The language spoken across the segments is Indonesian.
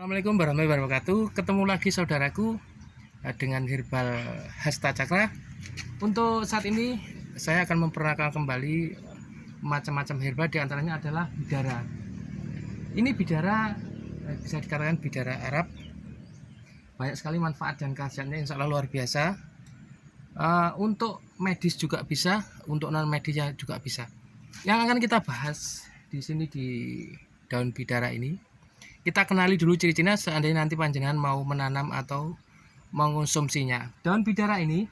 Assalamualaikum warahmatullahi wabarakatuh. Ketemu lagi saudaraku dengan herbal Hasta Cakra. Untuk saat ini saya akan memperkenalkan kembali macam-macam herbal, diantaranya adalah bidara. Ini bidara bisa dikatakan bidara Arab. Banyak sekali manfaat dan khasiatnya, insya Allah luar biasa. Untuk medis juga bisa, untuk non medisnya juga bisa. Yang akan kita bahas di sini di daun bidara ini, kita kenali dulu ciri-cirinya seandainya nanti panjenengan mau menanam atau mengonsumsinya. Daun bidara ini,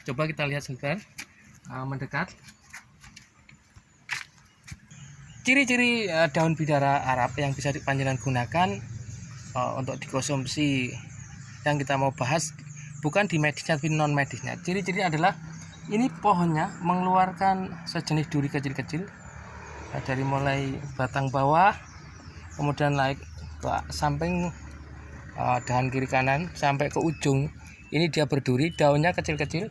coba kita lihat sebentar mendekat. Ciri-ciri daun bidara Arab yang bisa panjenengan gunakan untuk dikonsumsi yang kita mau bahas bukan di medisnya tapi non medisnya. Ciri-ciri adalah ini pohonnya mengeluarkan sejenis duri kecil-kecil dari mulai batang bawah, kemudian naik ke samping dahan kiri kanan sampai ke ujung. Ini dia berduri, daunnya kecil-kecil,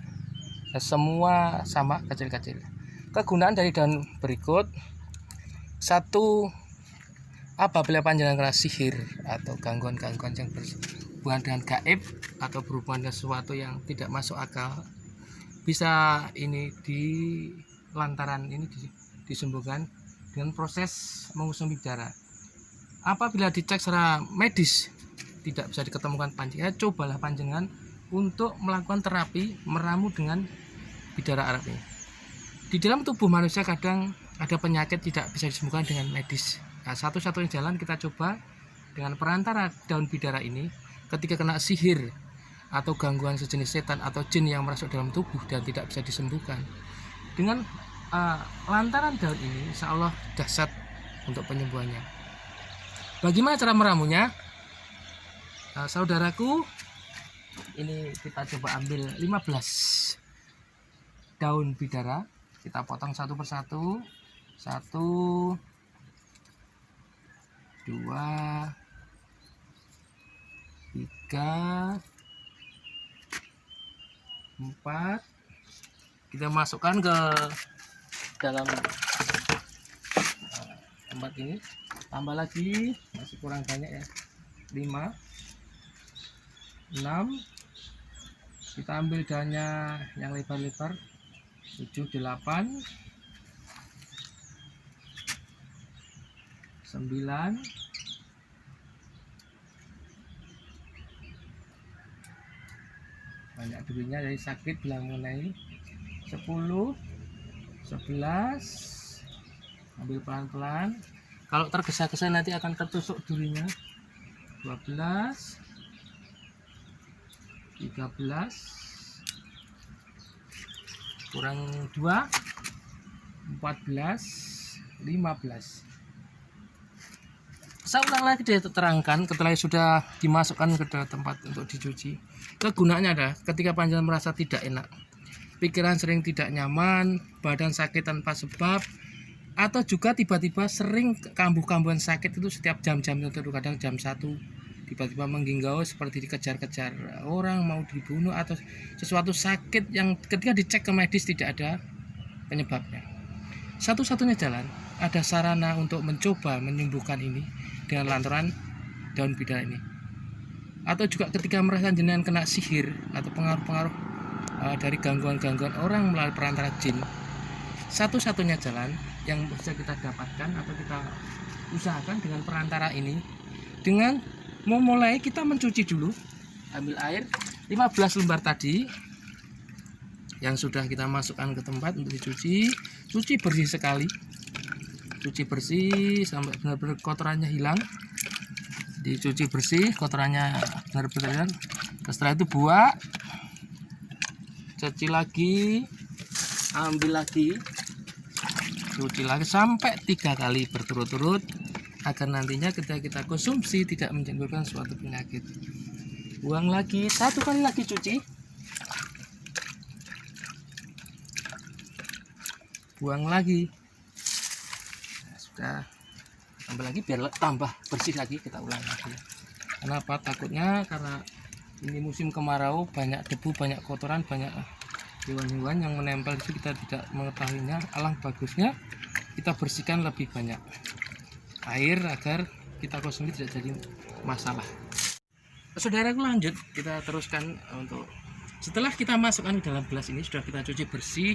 semua sama kecil-kecil. Kegunaan dari daun berikut: satu, apabila panjenengan kena sihir atau gangguan-gangguan yang berhubungan dengan gaib atau berhubungan dengan sesuatu yang tidak masuk akal, bisa ini di lantaran ini disembuhkan dengan proses mengusung bidara. Apabila dicek secara medis tidak bisa diketemukan panjenengan, cobalah panjenengan untuk melakukan terapi meramu dengan bidara Arab ini. Di dalam tubuh manusia kadang ada penyakit tidak bisa disembuhkan dengan medis. Nah, satu-satunya jalan kita coba dengan perantara daun bidara ini. Ketika kena sihir atau gangguan sejenis setan atau jin yang masuk dalam tubuh dan tidak bisa disembuhkan, dengan lantaran daun ini, insya Allah dahsyat untuk penyembuhannya. Bagaimana cara meramunya? Saudaraku, ini kita coba ambil 15 daun bidara, kita potong satu persatu. 1, 2, 3, 4. Kita masukkan ke dalam tempat ini. Tambah lagi, masih kurang banyak ya, 5, 6. Kita ambil daunnya yang lebar-lebar, 7, 8, 9, banyak durinya dari sakit bilang mengenai 10, 11. Ambil pelan-pelan, kalau tergesa-gesa nanti akan tertusuk durinya. 12, 13, kurang 2, 14, 15. Saya ulang lagi diterangkan setelah sudah dimasukkan ke dalam tempat untuk dicuci. Kegunaannya adalah ketika panjenengan merasa tidak enak, pikiran sering tidak nyaman, badan sakit tanpa sebab, atau juga tiba-tiba sering kambuh-kambuhan sakit itu setiap jam-jam tertentu, kadang jam 1 tiba-tiba menggingau seperti dikejar-kejar orang, mau dibunuh, atau sesuatu sakit yang ketika dicek ke medis tidak ada penyebabnya. Satu-satunya jalan, ada sarana untuk mencoba menyembuhkan ini dengan lantaran daun bidara ini. Atau juga ketika merasa jenengan kena sihir atau pengaruh-pengaruh dari gangguan-gangguan orang melalui perantara jin, satu-satunya jalan yang bisa kita dapatkan atau kita usahakan dengan perantara ini, dengan memulai kita mencuci dulu. Ambil air 15 lembar tadi yang sudah kita masukkan ke tempat untuk dicuci, cuci bersih sekali, cuci bersih sampai benar-benar kotorannya hilang, dicuci bersih, kotorannya benar-benar hilang. Setelah itu buang, cuci lagi, ambil lagi, cuci lagi sampai 3 kali berturut-turut agar nantinya ketika kita konsumsi tidak menimbulkan suatu penyakit. Buang lagi, 1 kali lagi cuci, buang lagi. Nah, sudah, tambah lagi biar tambah bersih lagi, kita ulang lagi. Kenapa? Takutnya karena ini musim kemarau, banyak debu, banyak kotoran, banyak hewan-hewan yang menempel itu, kita tidak mengetahuinya. Alangkah bagusnya kita bersihkan lebih banyak air agar kita konsumsi tidak jadi masalah. Saudaraku, lanjut kita teruskan untuk setelah kita masukkan ke dalam gelas ini, sudah kita cuci bersih,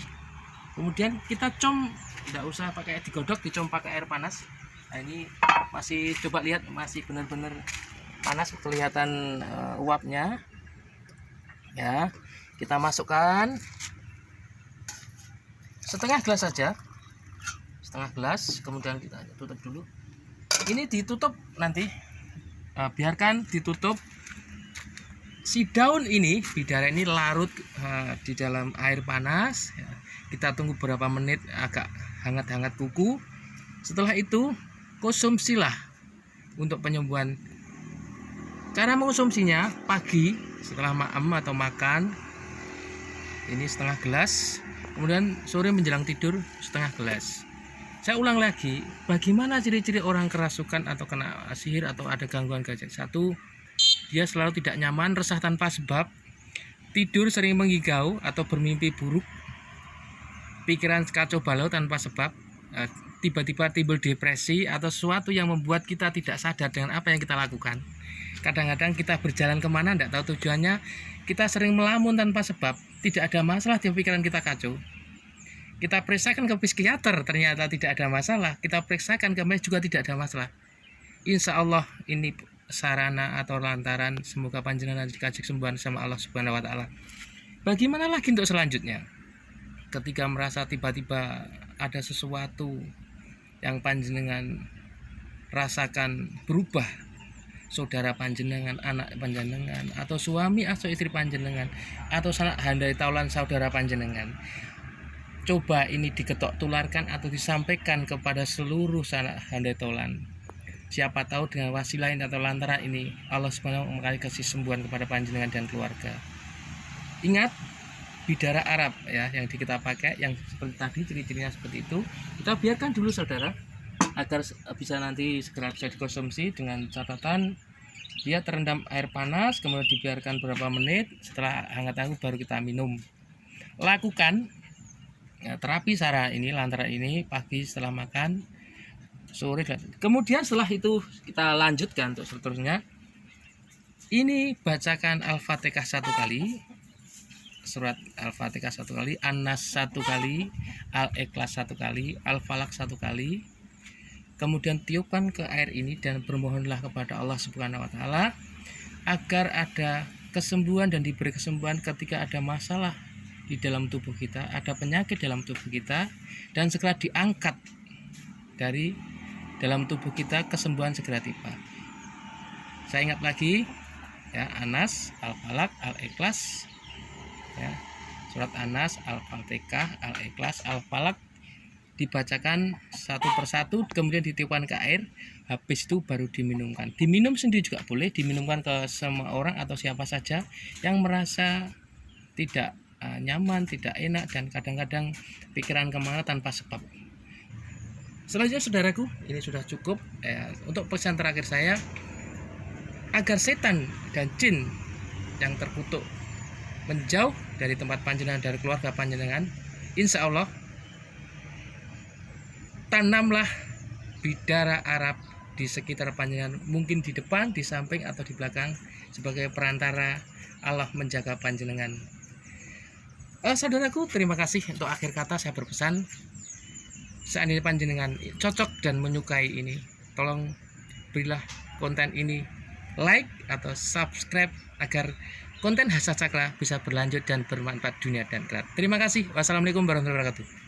kemudian kita tidak usah pakai digodok, dicom pakai air panas. Nah, ini masih, coba lihat, masih benar-benar panas, kelihatan uapnya ya. Kita masukkan setengah gelas saja, setengah gelas, kemudian kita tutup dulu. Ini ditutup nanti, biarkan ditutup. Si daun ini, bidara ini larut di dalam air panas ya. Kita tunggu beberapa menit agak hangat-hangat kuku. Setelah itu konsumsilah untuk penyembuhan. Cara mengkonsumsinya pagi setelah atau makan, ini setengah gelas, kemudian sore menjelang tidur setengah gelas. Saya ulang lagi, bagaimana ciri-ciri orang kerasukan atau kena sihir atau ada gangguan gaib? 1, dia selalu tidak nyaman, resah tanpa sebab, tidur sering mengigau atau bermimpi buruk, pikiran kacau balau tanpa sebab, tiba-tiba timbul depresi atau sesuatu yang membuat kita tidak sadar dengan apa yang kita lakukan. Kadang-kadang kita berjalan kemana tidak tahu tujuannya, kita sering melamun tanpa sebab, tidak ada masalah di pikiran kita kacau. Kita periksakan ke psikiater, ternyata tidak ada masalah. Kita periksakan ke medis juga tidak ada masalah. Insya Allah ini sarana atau lantaran semoga panjenengan dikasih kesembuhan sama Allah Subhanahu wa taala. Bagaimana lagi untuk selanjutnya? Ketika merasa tiba-tiba ada sesuatu yang panjenengan rasakan berubah, saudara panjenengan, anak panjenengan, atau suami atau istri panjenengan, atau sanak handai taulan saudara panjenengan, coba ini diketok tularkan atau disampaikan kepada seluruh sanak handai taulan. Siapa tahu dengan wasilah atau lantaran ini Allah Subhanahu wa taala kasih sembuhan kepada panjenengan dan keluarga. Ingat, bidara Arab ya yang kita pakai, yang seperti tadi ciri-cirinya seperti itu. Kita biarkan dulu saudara agar bisa nanti segera bisa dikonsumsi, dengan catatan dia terendam air panas, kemudian dibiarkan beberapa menit, setelah hangat-hangat baru kita minum. Lakukan ya, terapi SARA ini, lantaran ini pagi setelah makan, sore. Kemudian setelah itu kita lanjutkan untuk seterusnya. Ini bacakan Al-Fatihah 1 kali, surat Al-Fatihah 1 kali, An-Nas 1 kali, Al-Ikhlas 1 kali, Al-Falaq 1 kali. Kemudian tiupkan ke air ini dan bermohonlah kepada Allah Subhanahu wa taala agar ada kesembuhan dan diberi kesembuhan ketika ada masalah di dalam tubuh kita, ada penyakit dalam tubuh kita, dan segera diangkat dari dalam tubuh kita, kesembuhan segera tiba. Saya ingat lagi ya, Anas, Al-Falaq, Al-Ikhlas ya, surat Anas, Al-Fatihah, Al-Ikhlas, Al-Falaq dibacakan satu persatu, kemudian ditiupkan ke air, habis itu baru diminumkan. Diminum sendiri juga boleh, diminumkan ke semua orang atau siapa saja yang merasa tidak nyaman, tidak enak, dan kadang-kadang pikiran kemana tanpa sebab. Selanjutnya saudaraku, ini sudah cukup untuk pesan terakhir saya, agar setan dan jin yang terkutuk menjauh dari tempat panjenengan, dari keluarga panjenengan. Insya Allah tanamlah bidara Arab di sekitar panjenengan, mungkin di depan, di samping, atau di belakang, sebagai perantara Allah menjaga panjenengan. Saudaraku, terima kasih. Untuk akhir kata saya berpesan, seandainya panjenengan cocok dan menyukai ini, tolong berilah konten ini like atau subscribe agar konten Hasad Cakra bisa berlanjut dan bermanfaat dunia dan akhirat. Terima kasih. Wassalamualaikum warahmatullahi wabarakatuh.